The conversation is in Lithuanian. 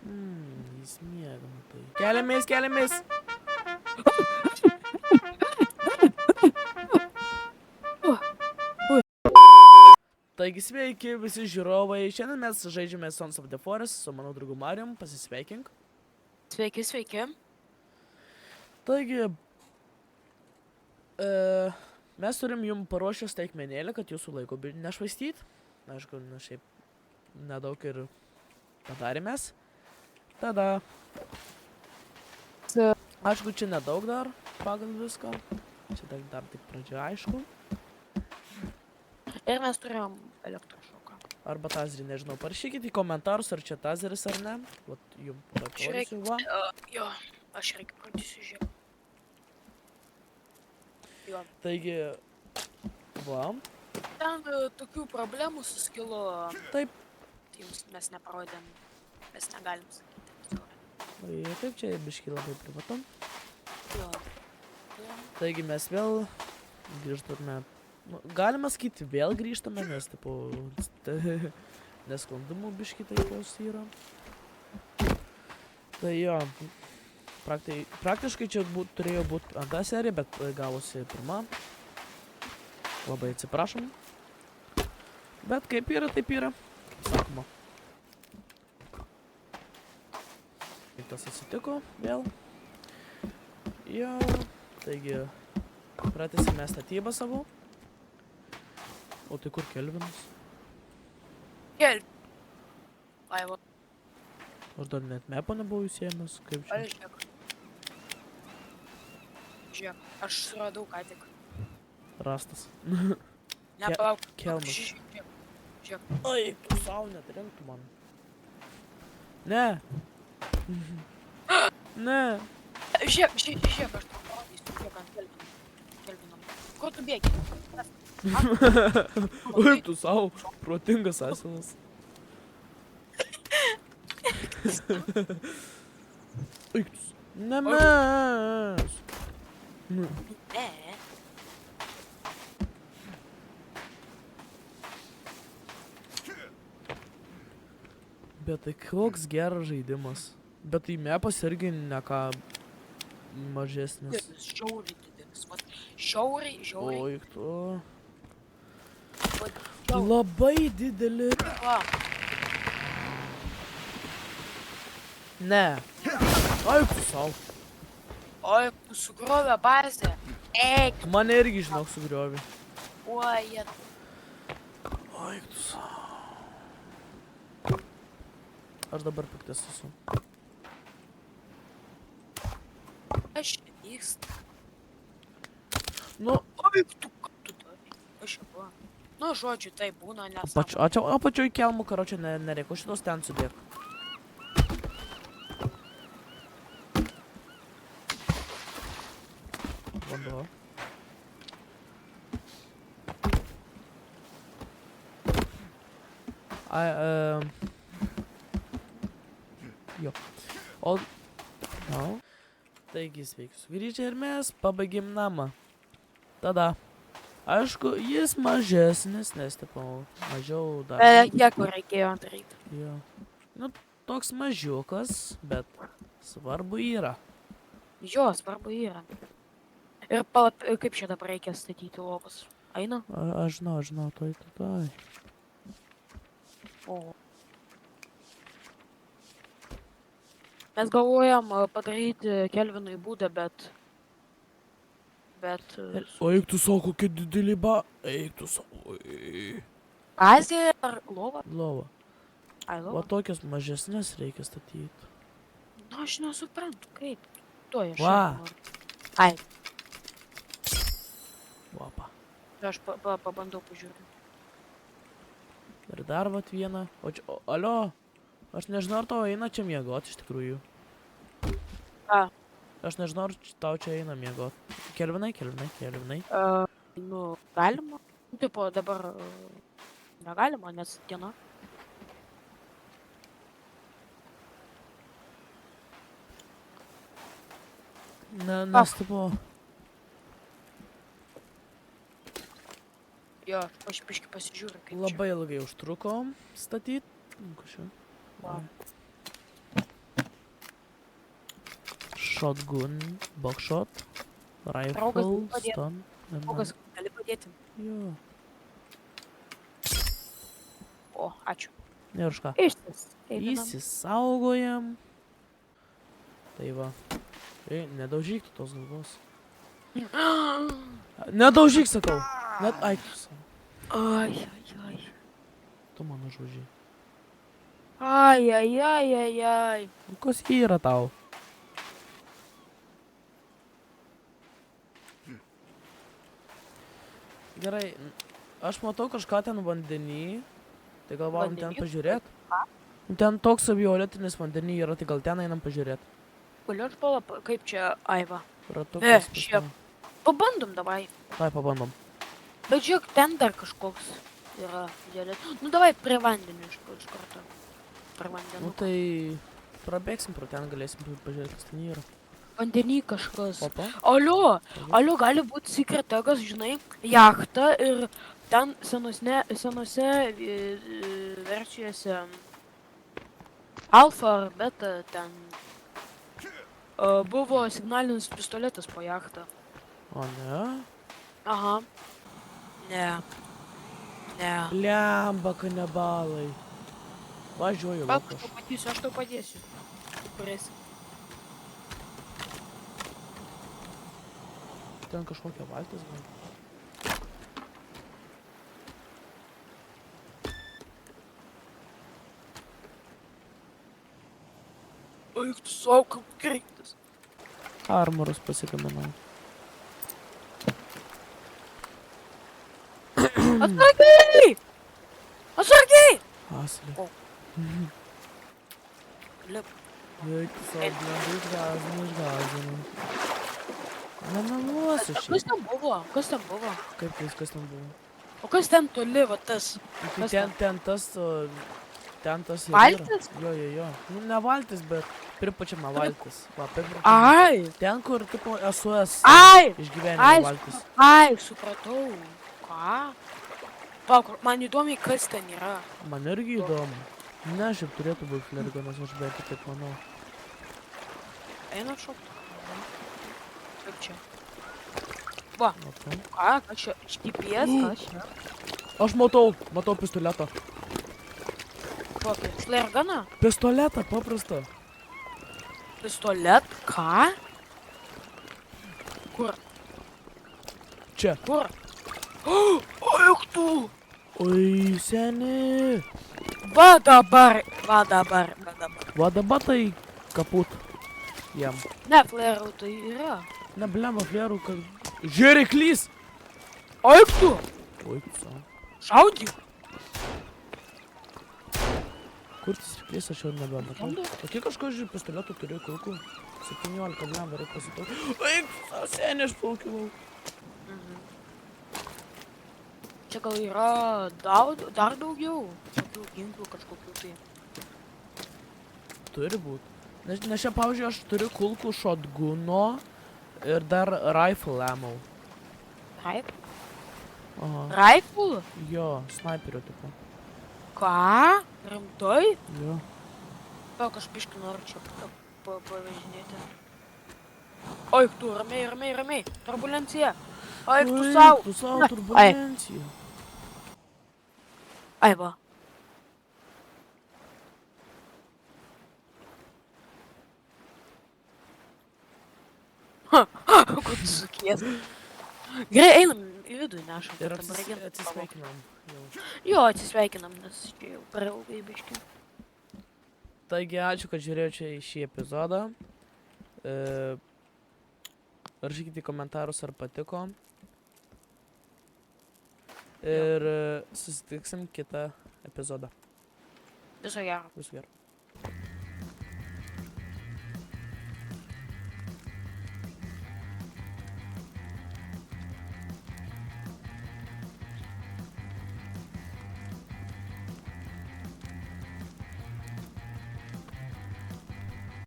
Jis miega, matai. Keliamės. Taigi sveiki visi žiūrovai. Šiandien mes žaidžiame Sons of the Forest su mano draugu Marijum. Pasisveikink. Sveiki. Taigi, mes turim jums paruošę staigmenėlę, kad jūsų laiko nešvaistyt. Aišku, šiaip nedaug ir padarėmės. Tada. Aišku, čia nedaug dar pagal viską. Čia dar tik pradžia, aišku. Ir mes turėjom elektrošoką. Arba tazerį, nežinau. Parašykit į komentarus, ar čia tazeris ar ne. Vat jums parodysiu, va. Jo, aš reikia pradėsiu žiūrėti. Jo. Taigi, va. Ten tokių problemų suskilo. Taip. Tai jums mes neparodėm. Mes negalim sakyti. Taip, čia biškį labai privatom. Jo. Taigi mes vėl grįžtame. Galima sakyti, vėl grįžtame, nes, tipo, nesklandumų biškį taikos yra. Tai jo, praktiškai čia turėjo būti antra serija, bet gavosi pirma. Labai atsiprašom. Bet kaip yra, taip yra. Kaip sakoma. Kaip tas atsitiko vėl. Jo, taigi, pratęsime statybą savo. O tai kur Kelvinas? Ai, va. Aš dar net mepo nebuvau įsiėmęs, kaip čia? Žiūrėk, aš suradau ką tik. Rastas. Nepalauk. Kelmas. Žiūrėk. Ai, tu savo netrenktų man. Ne. Ne. Žiūrėk, aš tau parodysiu, žiūrėk ant Kelvino. Kur tu bėgi? Oi, tu savo protingas asilas. Eik, ne mes. Ne. Bet tai koks geras žaidimas. Bet tai mepas irgi ne ką mažesnis. Žiauriai didelis. Žiauriai. Oi, tu. Labai didelį. Va. Ne. Oi, tu savo. Oi, tu sugriovė bazę. Eik. Mane irgi, žinok, sugriovė. Oi, Oi, tu savo. Aš dabar piktas esu. aš vyksta. Nu, Oi, tu darai. Aš jau buvo. Nu, žodžiu, tai būna nesąmonė. apačioj kelmų, karočią, nereikia šitos ten sudėk. Vanduo. Jo. O... No. Taigi, sveiki sugrįžę ir mes pabaigėm namą. Tada. Aišku, jis mažesnis, nes, tipo, mažiau dar... Kiek reikėjo daryti? Jo. Nu, toks mažiukas, bet svarbu yra. Jo, svarbu yra. Ir kaip čia dabar reikia statyti lovas? Eina? Aš žinau, tai. O. Mes galvojam padaryti Kelvinui būdą, bet... Eik tu savo, kokia didelį Eik tu savo. Bazė ar lova? Lova. Ai, Va lova. tokias mažesnės reikia statyti. Nu, aš nesuprantu, kaip. To aš Va. noriu. Ai, Vapa. aš pabandau pažiūrėti. Ir dar vat vieną. Alio, aš nežinau, ar tau eina čia miegoti iš tikrųjų. Ką? Aš nežinau, ar tau čia eina miegoti. Kelvinai. Nu, galima. Tipo, dabar negalima, nes diena. Nes, tipo... Jo, aš biškį pasižiūriu, kaip Labai ilgai užtruko statyt. Kažkaip. Va. shotgun, buckshot, Draugas rifle, padėt. stun. Kokas gali padėti. Jo. O, ačiū. Ir už ką? Išsisaugojam. Įsisaugojam. Tai va. Ei, nedaužyk tu tos galvos. Nedaužyk, sakau. Net aiktus. Ai. Tu mano žodžiai. Ai. Kas yra tau? Gerai, aš matau kažką ten vandenį. Tai gal varom ten Vandenį? pažiūrėt? Ten toks violetinis vandenį yra, tai gal ten einam pažiūrėt. Galiu aš palap, kaip čia Aiva. Ratukas. šiaip. Pabandom davai. Tai pabandom. Bet žiūrėk, ten dar kažkoks yra didelis. Nu davai prie vandenio iš karto. Prie Nu vandenų. tai prabėgsim pro ten, galėsim pažiūrėti, kas ten yra. Vandenį kažkas. Opa. Alio, gali būti secret tagas, žinai, jachta ir ten senose versijose alfa ar beta ten buvo signalinis pistoletas po jachtą. O ne? Aha. Ne. Blemba kanibalai. Važiuoju Palauk, laukas. aš tau padėsiu. Kuris. Ten kažkokia valtis gal. Eik tu savo, kaip kreiptis. Armorus pasigaminau. Atsargiai! Aslį. O. Lip. Eik tu savo, blemba, išgazinu. Nemeluosiu Kas šiaip. ten buvo? Kas ten buvo? Kaip viskas ten buvo? O kas ten toli, va tas? Tai Kas ten tas ir Valtis? yra. Jo. Nu, ne valtis, bet pripačiama valtis. Va, Ai! ten, kur, tipo, SOS Ai! išgyvenimo valtis. Ai, supratau. Ką? Palauk, man įdomi, kas ten yra. Man irgi įdomu. Ne, šiaip turėtų būti flerganas, aš bent jau taip manau. Eina šokti. Kaip čia? Va, Matau. ką čia? HTPS, ką čia? Aš matau pistoletą. Kokį? Flerganą? Pistoletą, paprastą. Pistolet? Ką? Kur? Čia. Kur? O, juk tu! Oi, seni. Va dabar. Va dabar tai kaput. Jam. Ne, flerų tai yra. Ne, blemba, flerų, kad... Žėriklys! O, juk tu! Oi, savo. Šaudyk! Kur tas riklys, aš jau nebematau. Šaudo? O kiek aš kažkaip pistoletų turiu kulkų? 17, blemba, reikia pasitau. Eik, savo seni, aš plaukiu lauk. Čia gal yra dar daugiau tokių ginklų kažkokių tai. Turi būt. Nes čia, pavyzdžiui, aš turiu kulkų shotguno ir dar rifle ammo. Rifle? Aha. Rifle? Jo, sniperio tipo. Ką? Rimtai? Jo. Palauk, aš biškį noriu čia pavažinėti. Oi, tu, ramiai. Turbulencija. Oi, tu savo. Tu savo turbulencija. Ai, va. Kur tu sukies? Gerai, einam į vidų, nešam. Ir kad dabar reagentų atsisveikinam. Jau. Jo, atsisveikinam, nes čia jau per ilgai biškį. Taigi, ačiū, kad žiūrėjote į šį epizodą. Rašykite į komentarus, ar patiko. Ir susitiksim kitą epizodą. Viso gero. Viso gero.